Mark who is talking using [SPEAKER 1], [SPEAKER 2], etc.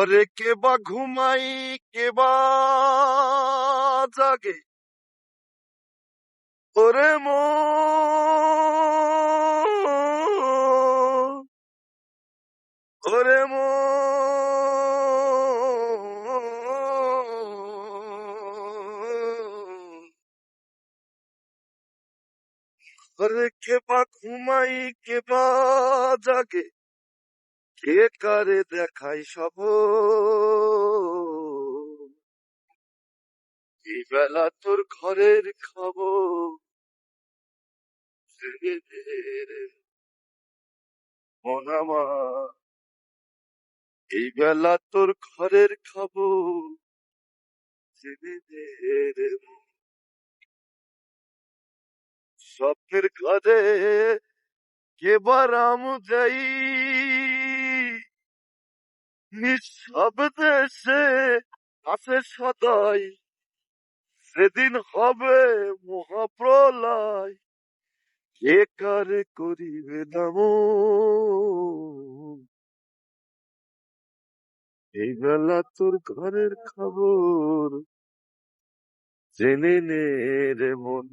[SPEAKER 1] ঘরে কে বা ঘুমাই কে বা জাগে, ওরে মন, ওরে মন। ঘরে কে বা ঘুমাই কে বা জাগে, কে কারে দেখাই সব, এই বেলা তোর ঘরের খবর জেনে দে রে মন আমার, এই বেলা তোর ঘরের খবর জেনে দে রে মন। স্বপ্নের ঘরে কেবার যাই, নিঃশব্দে সে আসে সদাই, সেদিন হবে মহাপ্রলয়, কে কারে করিবে দামন, এই বেলা তোর ঘরের খবর জেনে নে রে মন।